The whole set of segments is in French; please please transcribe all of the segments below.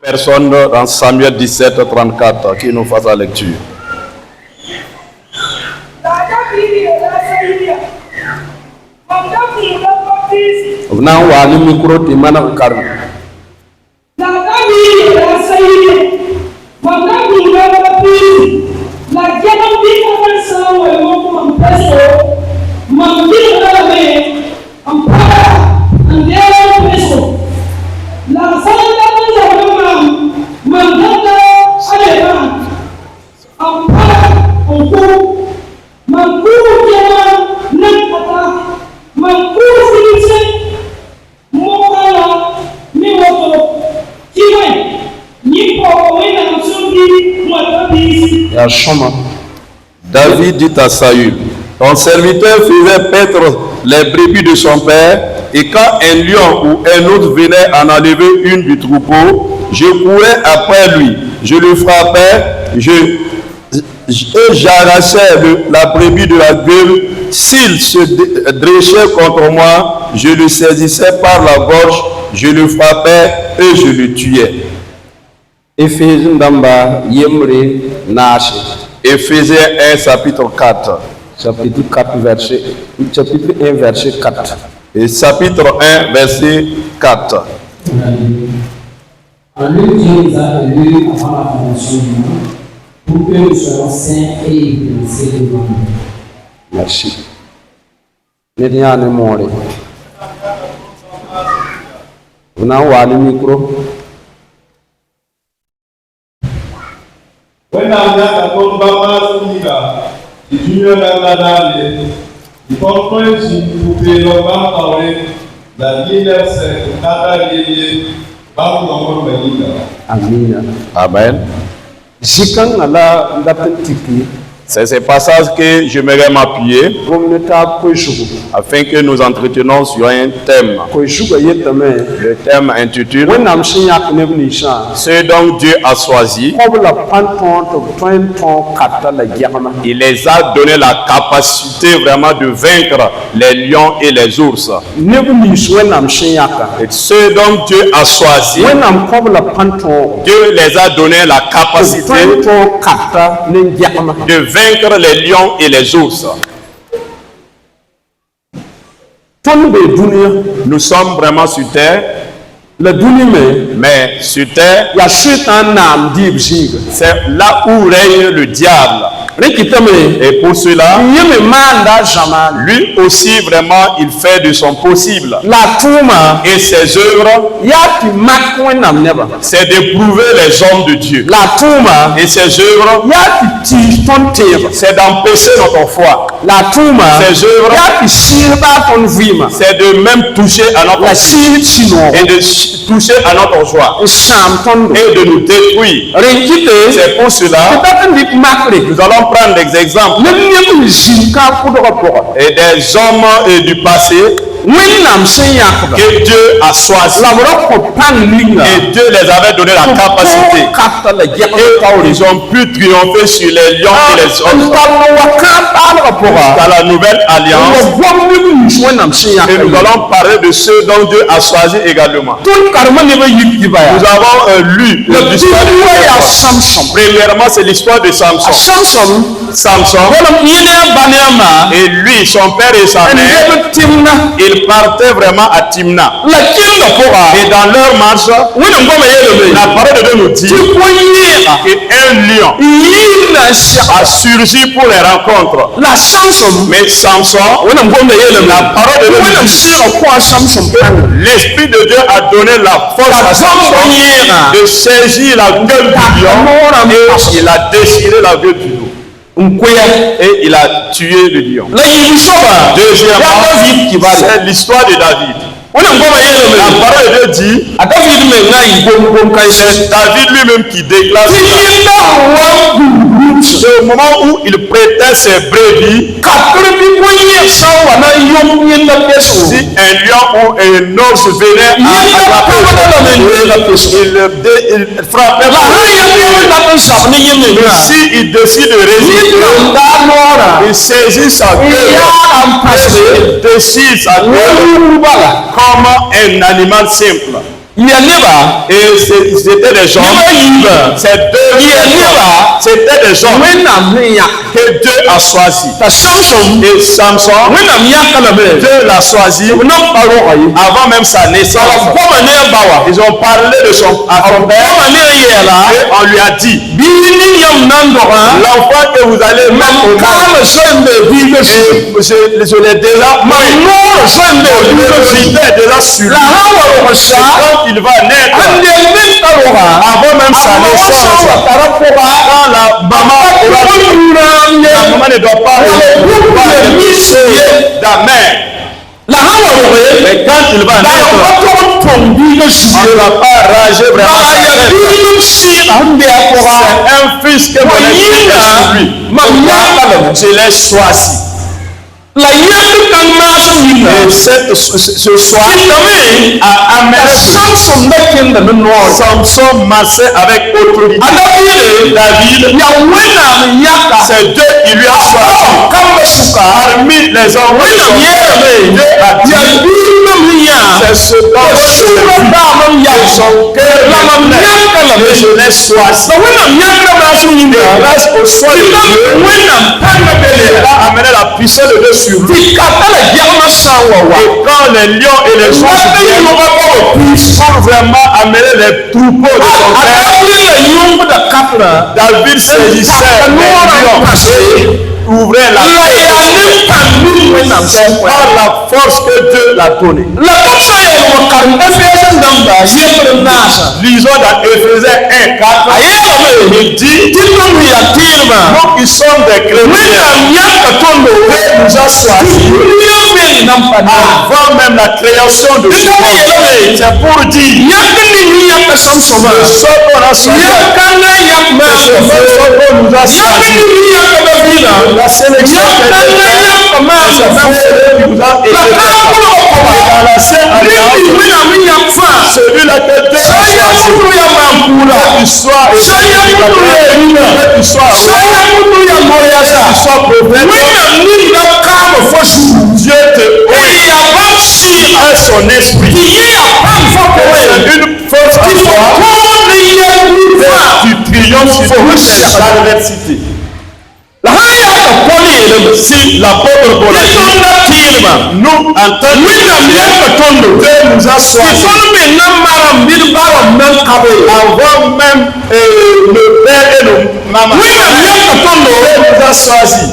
Personne dans Samuel 17, 34 qui nous fasse la lecture. David dit à Saül, ton serviteur faisait paître les brebis de son père, et quand un lion ou un autre venait en enlever une du troupeau, je courais après lui, je le frappais, j'arrachais la brebis de la gueule. S'il se dréchait contre moi, je le saisissais par la gorge, je le frappais et je le tuais. Éphésiens 1 chapitre 4. Chapitre 1 verset 4. Et chapitre 1 verset 4. En lui, Dieu nous a élus avant la fondation du monde pour que nous soyons saints et irréprochés devant lui. Merci. Vous n'avez le micro. Amen. C'est ces passages que j'aimerais m'appuyer afin que nous entretenions sur un thème. Le thème intitule ce dont Dieu a choisi. Il les a donné la capacité vraiment de vaincre les lions et les ours. Et ce dont Dieu a choisi, Dieu les a donné la capacité de vaincre les lions et les ours. Nous sommes vraiment sur terre. Mais sur terre, c'est là où règne le diable. Et pour cela, lui aussi vraiment il fait de son possible. Et ses œuvres, c'est d'éprouver les hommes de Dieu. Et ses œuvres, c'est d'empêcher notre foi. Ses œuvres, c'est de même toucher à notre vie et de toucher à notre joie et de nous détruire. C'est pour cela nous allons prendre des exemples et des hommes du passé que Dieu a choisi et Dieu les avait donné la capacité et ils ont pu triompher sur les lions et les autres dans la nouvelle alliance. Et nous allons parler de ceux dont Dieu a choisi également. Nous avons lu l'histoire de Samson. Premièrement, c'est l'histoire de Samson. Et lui, son père et sa mère, ils partaient vraiment à Timna. Et dans leur marche, la parole de Dieu nous dit qu'un lion a surgi pour les rencontres. Mais Samson, la parole de Dieu nous dit l'Esprit de Dieu a donné la force à Samson de saisir la gueule du lion et il a déchiré la gueule du lion. Et il a tué le lion. Deuxièmement, c'est l'histoire de David. La parole de Dieu dit, c'est David lui-même qui déclare c'est au moment où il prêtait ses brebis. Si un lion ou un ours venait à il frappait. Si il décide de résister, il saisit sa gueule, il déchire sa gueule comme un animal simple. Et c'était des gens, ces deux, c'était des gens que Dieu a choisi. Et Samson, Dieu l'a choisi avant même sa naissance. Ils ont parlé de son père et on lui a dit, l'enfant que vous allez mettre au monde, je l'ai déjà sur lui. Quand il va naître, avant même sa naissance, quand la maman ne doit pas d'amer. Mais quand il va naître, on ne va pas rager vraiment sa tête. C'est un fils que mon esprit est sur lui. Je l'ai choisi. Et ce soir a amené Samson marchait avec autorité. David, c'est Dieu qui lui a choisi. Parmi les enfants de son père, c'est ce dont son cœur et je l'ai choisi. Grâce au choix de Dieu, il a amené la puissance de Dieu sur lui. Et quand les lions et les ours viennent pour vraiment amener les troupeaux de son père, David saisissait les lions et ouvrait la c'est par la force que Dieu l'a donnée. Lisons dans Éphésiens 1:4. Il dit, nous qui sommes des chrétiens, Dieu nous a choisis avant même la création de ce monde. C'est pour dire le sol qu'on a choisi, le sol qu'on nous a choisi, la sélection qui nous a été faite dans la Sainte Alliance, celui-là que Dieu a choisi, que tu sois que tu sois prophète, Dieu te a son esprit, une force en toi, tu triomphes sur l'adversité. Si l'apôtre Paul nous en tant que Dieu nous a choisis avant même le père et le maman, Dieu nous a choisis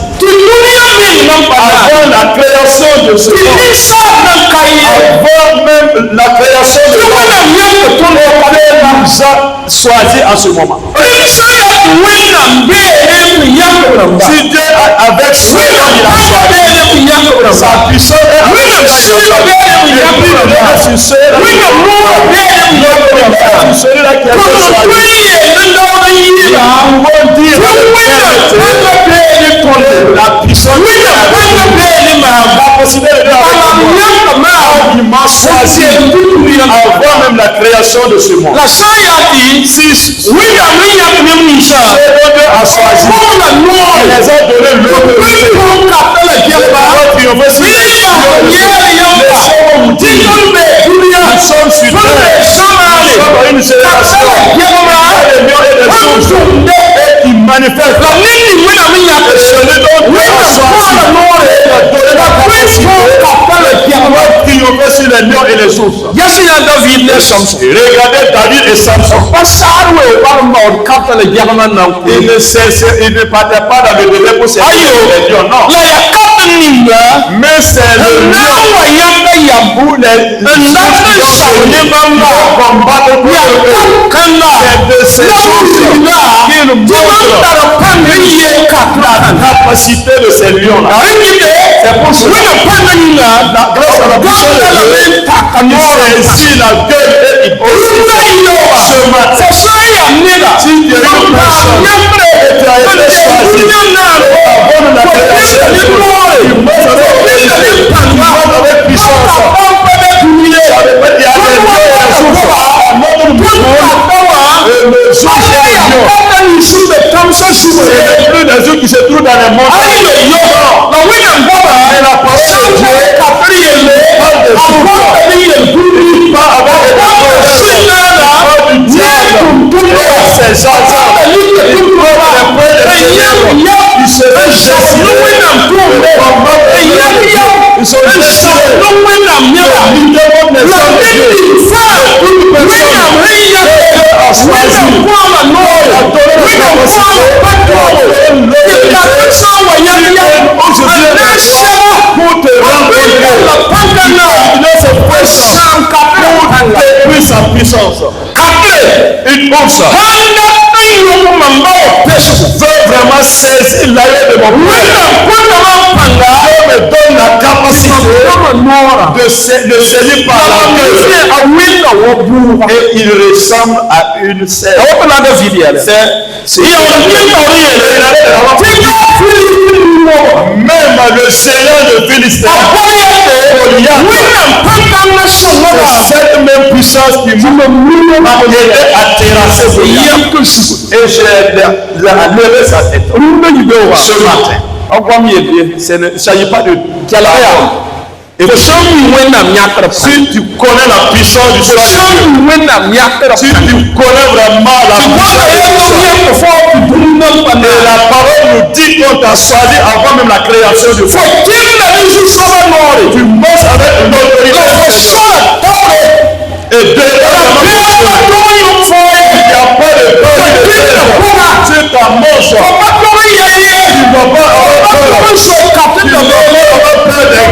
avant la création de ce monde, avant même la création de ce monde, Dieu nous a choisis en ce moment. Si Dieu avec soi, il a choisi sa puissance est avec celui-là qui a été choisi. La puissance va considérer il m'a choisi avant même la création de ce monde. Si Dieu a choisi, il les a donné l'autorité. Nous sommes sur terre, nous sommes dans une génération qui manifeste celui dont Dieu a choisi a donné la capacité pour triompher sur les lions et les ours. Regardez David et Samson. Il ne partait pas dans le délai pour ces les lions, non. Mais c'est le lion où les combattre de ces choses-là qui nous montrent la capacité de ces lions-là. C'est pour cela grâce à la puissance de Dieu, il saisit la gueule et il décide ce matin. Si Dieu est une personne et tu as été choisi avant la création du monde, il monte avec puissance. C'est plus des yeux qui se trouvent dans les montagnes. Et la parole de Dieu parle de Une ours veut vraiment saisir l'aile de mon père. Dieu me donne la capacité de saisir par la main. Et il ressemble à une serre. Même le Seigneur de Philistin, cette même puissance qui m'a aidé à terrasser Goliath. Et j'ai levé sa tête ce matin. Il ne s'agit pas de et si tu connais la puissance du Seigneur, si tu connais vraiment la puissance du Seigneur, et la parole nous dit qu'on t'a choisi avant même la création du monde. Tu marches avec une autorité. Et derrière il n'y a pas de peur. Tu t'amanges. Tu ne vas pas avoir peur. Tu ne vas pas avoir peur des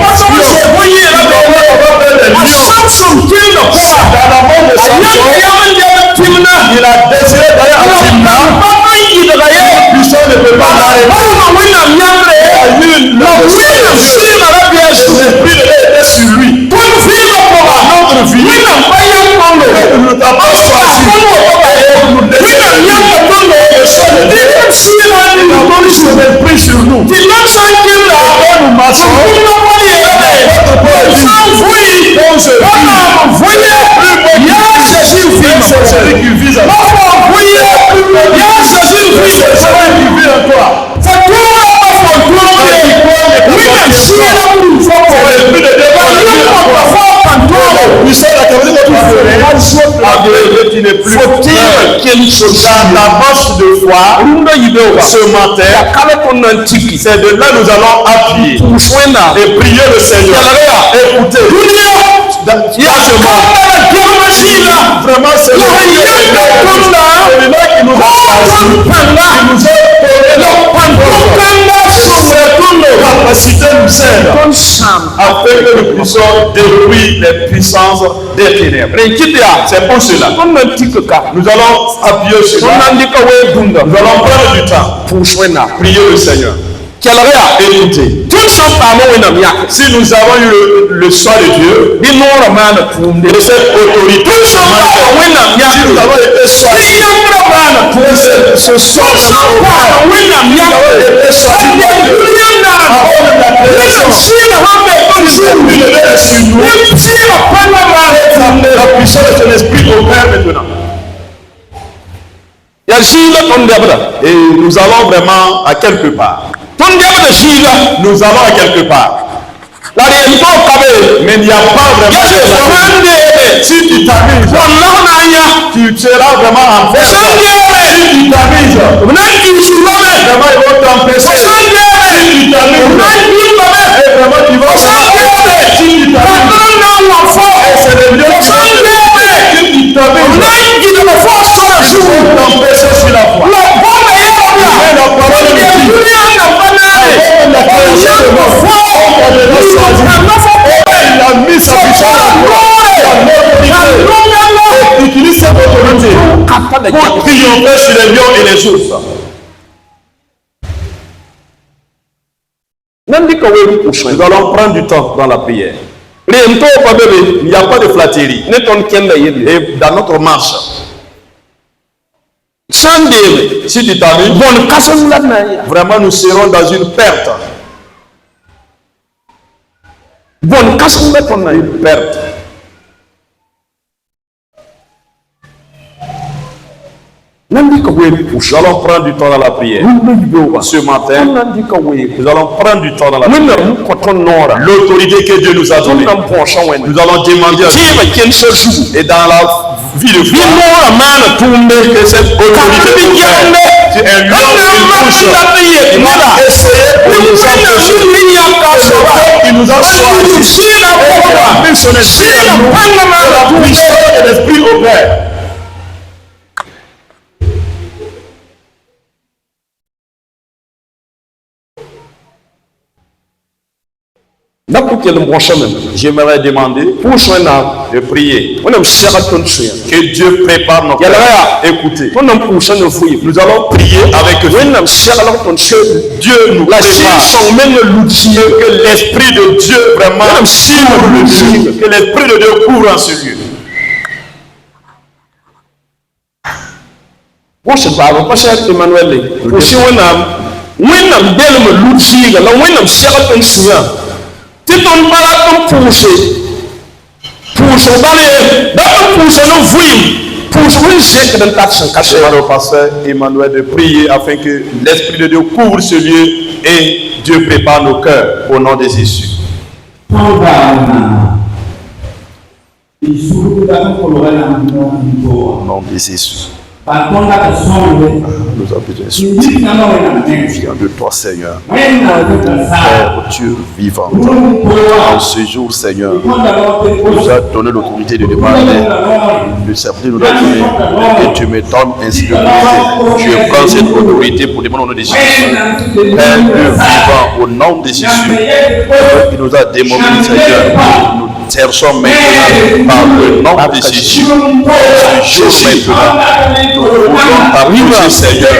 il a désiré d'aller à Timna. Puissant ne peut pas l'arrêter. L'esprit était sur lui. Notre vie, nous ne t'avons pas choisi. L'esprit sur nous. Nous marchons. C'est celui qui vise à toi. Dans la marche de foi ce matin, c'est de là nous allons appuyer et prier le Seigneur. Écoutez, vraiment c'est celui-là qui nous a choisi, qui nous a donné la capacité nous aide afin que nous puissions détruire les puissances des ténèbres. C'est pour cela nous allons appuyer sur cela. Nous allons prendre du temps pour prier le Seigneur. Écoutez, si nous avons eu le soin de Dieu et cette autorité, si nous avons été choisis pour ce soir, nous avons été choisis par Dieu avant la création. La puissance de son esprit opère maintenant. Et nous allons vraiment à quelque part. Nous allons à quelque part. Mais il n'y a pas vraiment de si tu t'amuses, tu seras vraiment en fait. Si tu t'amuses, vraiment ils vont t'empêcher. Si tu t'amuses, vraiment tu vas si tu t'amuses, c'est le lieu si tu t'amuses, ils vont t'empêcher sur la foi. Mais la parole nous dit, il a mis sa puissance et utilise cette autorité pour triompher sur les lions et les ours. Nous allons prendre du temps dans la prière. Il n'y a pas de flatterie. Et dans notre marche, si tu t'amuses, vraiment nous serons dans une perte. Une perte. Nous allons prendre du temps dans la prière. Ce matin, nous allons prendre du temps dans la prière. L'autorité que Dieu nous a donnée, nous allons demander à Dieu. Et dans la vie de foi, que cette autorité nous fait. C'est un homme qui pousse. Il va essayer pour nous empêcher. Il nous a choisis. Il a mis son esprit à nous. La puissance de l'esprit opère. J'aimerais demander de prier que Dieu prépare nos cœurs. Écoutez, nous allons prier avec Dieu. Dieu nous prépare. Que l'Esprit de Dieu vraiment couvre le lieu. Que l'Esprit de Dieu couvre en ce lieu. Au pasteur Emmanuel de prier afin que l'Esprit de Dieu couvre ce lieu et Dieu prépare nos cœurs au nom de Jésus. Au nom de Jésus. Nous avons besoin de toi, Seigneur. Père Dieu vivant. En ce jour, Seigneur, nous as donné l'autorité de demander le serviteur nous a donné et tu me donnes ainsi l'autorité. Je prends cette autorité pour demander au nom de Jésus. Père Dieu vivant, au nom de Jésus, il nous a démoli, Seigneur. Nous cherchons maintenant par le nom de Jésus. Ce jour maintenant. Nous voulons t'approcher, Seigneur,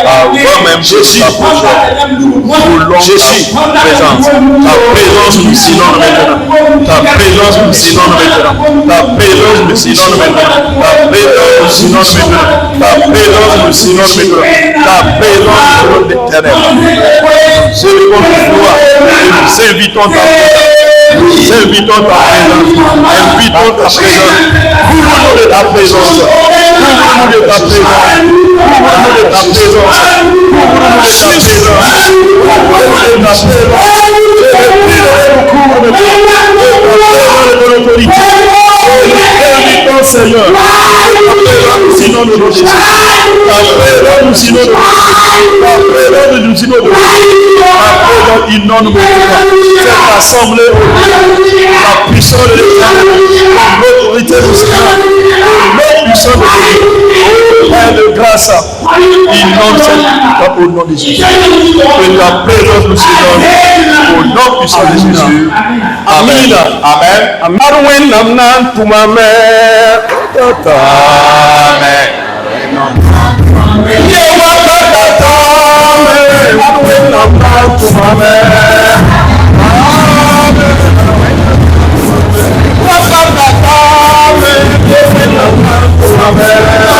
avant même Jésus t'approcher. Nous voulons ta présence. Ta présence nous inonde maintenant. Ta présence nous inonde maintenant. Ta présence nous inonde maintenant. Ta présence nous inonde maintenant. Ta présence nous inonde maintenant. Ta présence nous inonde l'éternel. C'est le bon de toi. Nous invitons ta présence. Nous invitons ta présence. Invitons ta présence. Couvre-nous de ta présence. Couvre-nous de ta présence. Couvre-nous de ta présence. Couvre-nous de ta présence. Couvre-nous de ta présence. Couvre-nous de l'autorité. Invitons, Seigneur. Sinon nous Jésus. Ta présence nous inonde. Ta présence nous inonde. Ta présence inonde cette assemblée. La puissance de l'éternel. L'autorité nous inonde. L'autre puissance de Dieu. Père de grâce. Inonde cette au nom de Jésus. Que ta présence nous inonde. Au nom puissant de Jésus. Amen. Amen. Amen.